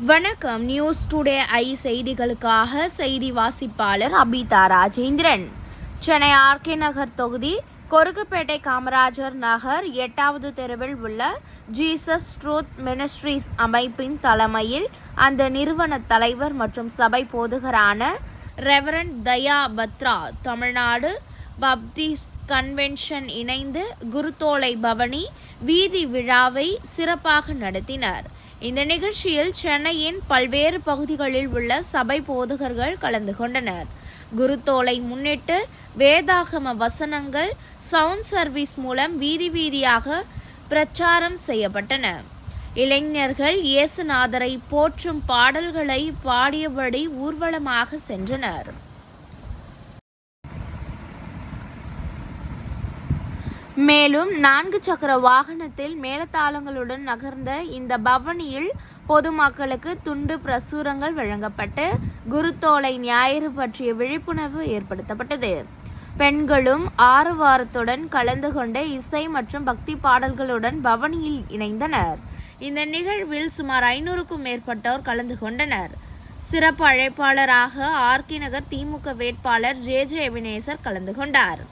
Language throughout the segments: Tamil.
வணக்கம். நியூஸ் டுடே ஐ செய்திகளுக்காக செய்தி வாசிப்பாளர் அபிதா ராஜேந்திரன். சென்னை ஆர்கே நகர் தொகுதி கொருக்குப்பேட்டை காமராஜர் நகர் 8வது தெருவில் உள்ள ஜீசஸ் ட்ரூத் மினிஸ்ட்ரீஸ் அமைப்பின் தலைமையில் அந்த நிறுவன தலைவர் மற்றும் சபை போதகரான ரெவரண்ட் தயா பத்ரா தமிழ்நாடு பப்திஸ்ட் கன்வென்ஷன் இணைந்து குருத்தோலை பவனி வீதி விழாவை சிறப்பாக நடத்தினர். இந்த நிகழ்ச்சியில் சென்னையின் பல்வேறு பகுதிகளில் உள்ள சபை போதகர்கள் கலந்து கொண்டனர். குருத்தோலை முன்னிட்டு வேதாகம வசனங்கள் சவுண்ட் சர்வீஸ் மூலம் வீதி வீதியாக பிரச்சாரம் செய்யப்பட்டன. இளைஞர்கள் இயேசுநாதரை போற்றும் பாடல்களை பாடியபடி ஊர்வலமாக சென்றனர். மேலும் 4 சக்கர வாகனத்தில் மேளதாளங்களுடன் நகர்ந்த இந்த பவனியில் பொதுமக்களுக்கு துண்டு பிரசுரங்கள் வழங்கப்பட்டு குருத்தோலை ஞாயிறு பற்றிய விழிப்புணர்வு ஏற்படுத்தப்பட்டது. பெண்களும் ஆரவாரத்துடன் கலந்து கொண்ட இசை மற்றும் பக்தி பாடல்களுடன் பவனியில் இணைந்தனர். இந்த நிகழ்வில் சுமார் 500க்கும் மேற்பட்டோர் கலந்து கொண்டனர். சிறப்பு அழைப்பாளராக ஆர்கே நகர் திமுக வேட்பாளர் ஜே எபினேசர் கலந்து கொண்டார்.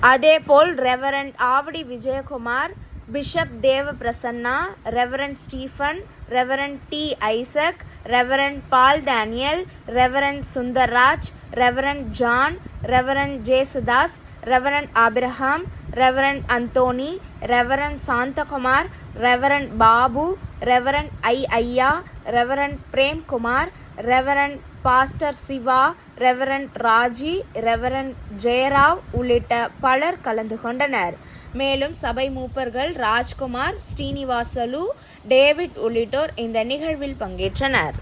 அதேபோல் reverend Avadi Vijayakumar, bishop Deva Prasanna, reverend Stephen, reverend T Isaac, reverend Paul Daniel, reverend Sundarraj, reverend John, reverend Jesudas, reverend Abraham, reverend Anthony, reverend Santhakumar, reverend Babu, reverend ஐயா, reverend Premkumar, reverend pastor Siva, reverend Raji, reverend Jayarao உள்ளிட்ட பலர் கலந்து கொண்டனர். மேலும் சபை மூப்பர்கள் ராஜ்குமார், ஸ்ரீனிவாசலு, டேவிட் உள்ளிட்டோர் இந்த நிகழ்வில் பங்கேற்றனர்.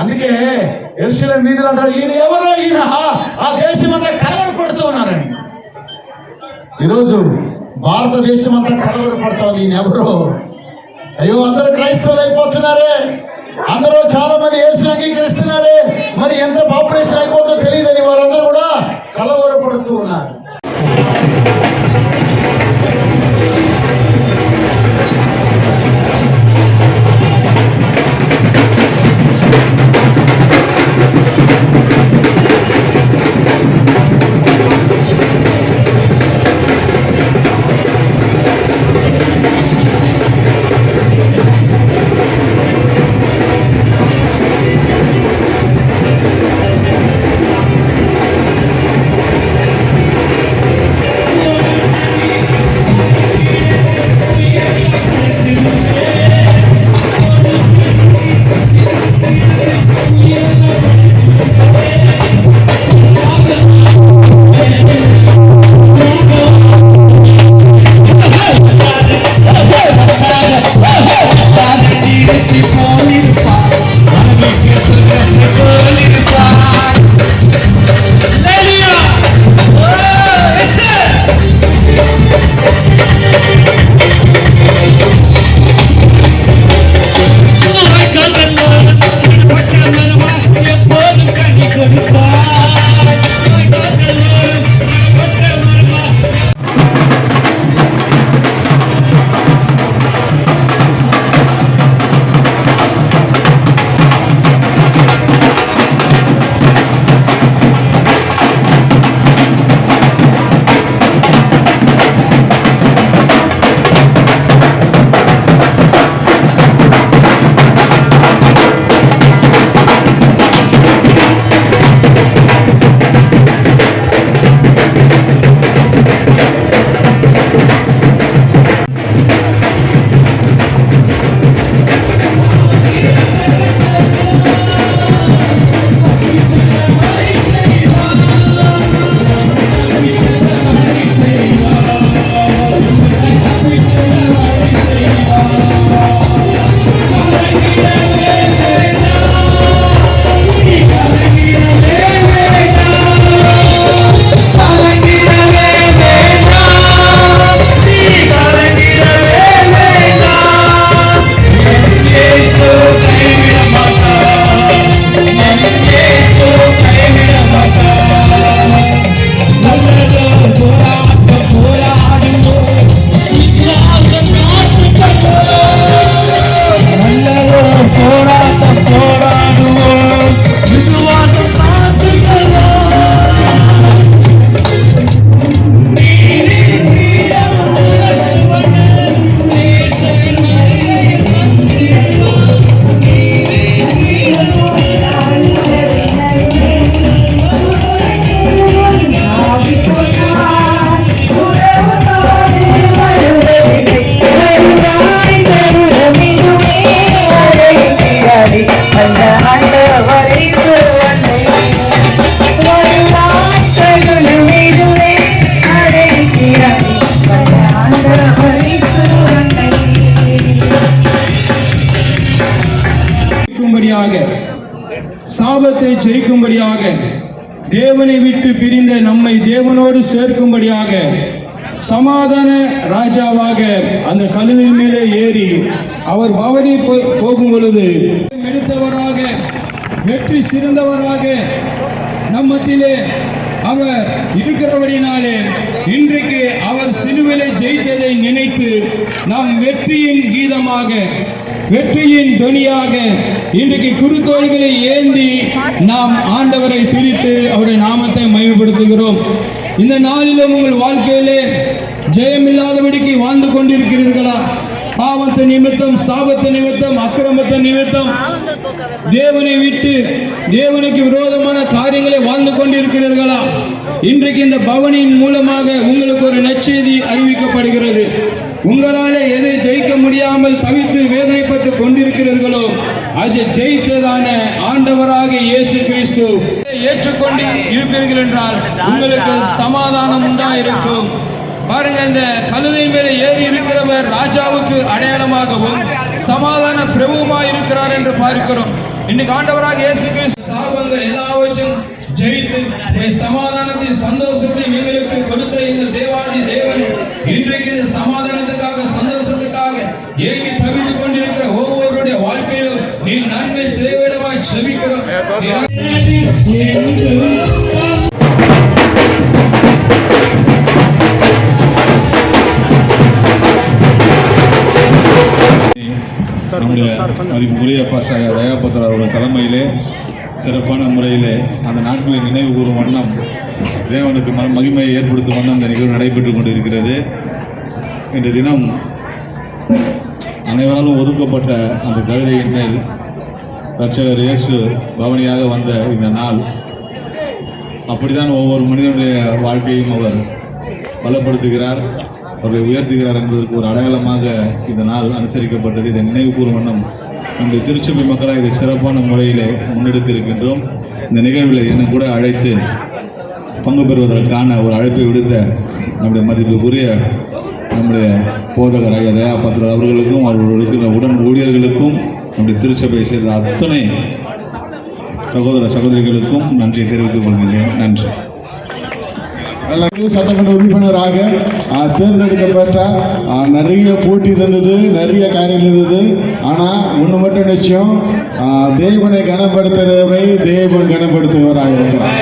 అందుకే యెరూషలేము వీధులు అంటారు, ఈయన ఎవరో, ఈయన ఆ దేశం అంతా కలవరపడుతూ ఉన్నారని. ఈరోజు భారతదేశం అంతా కలవరపడతా ఉంది, ఈయన ఎవరో. అయ్యో, అందరూ క్రైస్తవులు అయిపోతున్నారే, అందరూ చాలా మంది యేసుని అంగీకరిస్తున్నారే, మరి ఎంత పాపులేషన్ అయిపోతుందో తెలియదని వారందరూ కూడా కలవరపడుతూ ఉన్నారు. சாபத்தை ஜெயிக்கும்படியாக, தேவனை விட்டு பிரிந்த நம்மை தேவனோடு சேர்க்கும்படியாக, சமாதான ராஜாவாக அந்த கழுதின் மேலே ஏறி அவர் பவனி போகும் பொழுது எடுத்தவராக, வெற்றி சிறந்தவராக நம்மத்திலே அவர் இருக்கிறபடினாலே இன்றைக்கு அவர் சிலுவிலே ஜெயித்ததை நினைத்து நாம் வெற்றியின் கீதமாக, வெற்றியின் துணியாக இன்றைக்கு குருத்தோள்களை ஏந்தி நாம் ஆண்டவரை துதித்து அவருடைய நாமத்தை மகிமைப்படுத்துகிறோம். இந்த நாளிலும் உங்கள் வாழ்க்கையிலே ஜெயமில்லாதபடிக்கு வாழ்ந்து கொண்டிருக்கிறீர்களா? பாவத்து நிமித்தம், சாபத்து நிமித்தம், அக்கிரமத்து நிமித்தம் தேவனை விட்டு தேவனுக்கு விரோதமான காரியங்களை வாழ்ந்து கொண்டிருக்கிறீர்களா? இன்றைக்கு இந்த பவனின் மூலமாக உங்களுக்கு ஒரு நற்செய்தி அறிவிக்கப்படுகிறது. உங்களாலே எதை ஜெயிக்க முடியாமல் தவித்து வேதனைப்பட்டு கொண்டிருக்கிறீர்களோ அது ஜெயித்ததான ஆண்டவராக இயேசு கிறிஸ்து ஏற்றுக்கொண்டு இருப்பீர்கள் என்றால் உங்களுக்கு சமாதானம் உண்டாயிருக்கும். பாருங்க, இந்த கழுதையின் மேலே ஏறி இருக்கிறவர் ராஜாவுக்கு அடையாளமாகவும் சமாதான பிரபுவுமாய் இருக்கிறார் என்று பார்க்கிறோம். இன்னைக்கு ஆண்டவராக இயேசு கிறிஸ்து சாபங்கள் எல்லாவற்றையும் ஜெயித்து சமாதானத்தின் சந்தோஷத்தை எங்களுக்கு கொடுத்த இந்த தேவாதி தேவன் இன்றைக்கு இந்த சமாதானத்துக்காக சந்தோஷத்துக்காக ஏங்கி தவித்துக் கொண்டிருக்கிற ஒவ்வொருடைய வாழ்க்கையிலும் நீ நன்மை செய்விடமாய் செபிக்கிறோம். நம்முடைய மதிப்புக்குரிய பாஸ்டர் தயாபத்திரர் அவர்கள் தலைமையிலே சிறப்பான முறையிலே அந்த நாட்களை நினைவு கூறும் வண்ணம் தேவனுக்கு மகிமையை ஏற்படுத்தும் வண்ணம் அந்த நிகழ்வு நடைபெற்றுக் கொண்டிருக்கிறது. இன்று தினம் அனைவராலும் ஒதுக்கப்பட்ட அந்த கழுதையின் மேல் ரட்சகர் இயேசு பவனியாக வந்த இந்த நாள் அப்படித்தான் ஒவ்வொரு மனிதனுடைய வாழ்க்கையும் அவர் பலப்படுத்துகிறார், அவரை உயர்த்துகிறார் என்பதற்கு ஒரு அடையாளமாக இந்த நாள் அனுசரிக்கப்பட்டது. இதை நினைவு கூறும் வண்ணம் நம்முடைய திருச்சபை மக்களாக இதை சிறப்பான முறையிலே முன்னெடுத்திருக்கின்றோம். இந்த நிகழ்வில் என்னை கூட அழைத்து பங்கு பெறுவதற்கான ஒரு அழைப்பை விடுத்த நம்முடைய மதிப்புக்குரிய நம்முடைய போதகர் ஐயா தயாபத்திரர் அவர்களுக்கும் அவர்களுக்கு உடன் ஊழியர்களுக்கும் நம்முடைய திருச்சபையை சேர்ந்த அத்தனை சகோதர சகோதரிகளுக்கும் நன்றியை தெரிவித்துக் கொள்கின்றேன். நன்றி. சட்டமன்ற உறுப்பினராக தேர்ந்தெடுக்கப்பட்ட நிறைய போட்டி இருந்தது, நிறைய காரியங்கள் இருந்தது. ஆனால் ஒன்று மட்டும் நிச்சயம், தேவனை கனப்படுத்துகிறவரை தேவன் கனப்படுத்துகிறவராக இருக்கிறார்.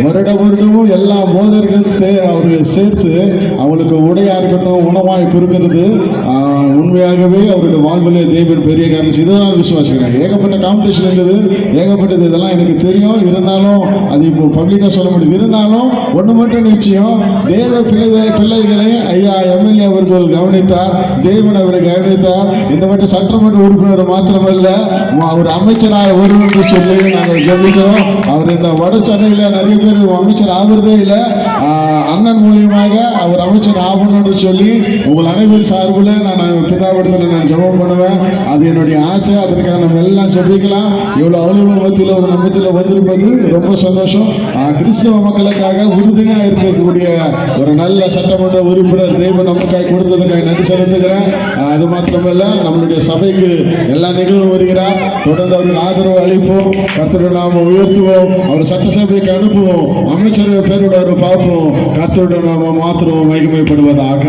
வருடமும் எல்லா போதர்களுக்கு அவர்கள் சேர்த்து அவங்களுக்கு உடையாக இருக்கட்டும், உணவாய் கொடுக்கிறது உண்மையாகவே அவருடைய வாழ்விலே தேவன் பெரிய காரணம். இதுதான் விசுவாசிக்கிறேன். ஏகப்பட்ட காம்படிஷன் இருந்தது, ஏகப்பட்டது இதெல்லாம் எனக்கு தெரியும். இருந்தாலும் அது இப்போ பப்ளிக்காக சொல்ல முடியும். இருந்தாலும் ஒன்று மட்டும் நிச்சயம், தேவ பிள்ளைகளை ஐயா எம்எல்ஏ அவர்கள் கவனித்தார், தேவன் அவரை கவனித்தார். இந்த மட்டும் சட்டமன்ற உறுப்பினர் மாத்திரமல்ல, அவர் அமைச்சராக வரும் என்று சொல்லி நாங்கள் கவனிக்கிறோம். அவர் இந்த வட சென்னையில் நிறைய பேர் அமைச்சர் ஆகிறதே இல்லை, அண்ணன் மூலியமாக அவர் அமைச்சர் ஆகணும்னு சொல்லி உங்கள் அனைவரும் சார்பில் நான் பிதாவிடத்தில் நான் ஜெபம் பண்ணுவேன். அது என்னுடைய ஆசை. அதற்காக நம்ம எல்லாம் செபிக்கலாம். இவ்வளோ அலுவலக மத்தியில் ஒரு நம்பத்தில் வந்திருப்பது ரொம்ப சந்தோஷம். கிறிஸ்தவ மக்களுக்காக உறுதுணையாக இருக்கக்கூடிய ஒரு நல்ல சட்டமன்ற உறுப்பினர் தேவன் நமக்காக கொடுத்ததுக்காக நன்றி செலுத்துகிறேன். அது மாத்திரமல்ல, நம்மளுடைய சபைக்கு எல்லா நிகழ்வும் வருகிறார். தொடர்ந்து அவருக்கு ஆதரவு அளிப்போம், கர்த்தரை நாம உயர்த்துவோம், அவர் சட்டசபைக்கு அனுப்புவோம், அமைச்சர் பேரோட பார்ப்போம். கர்த்தருடன் நாம மாத்திரம் மகிமைப்படுவதாக.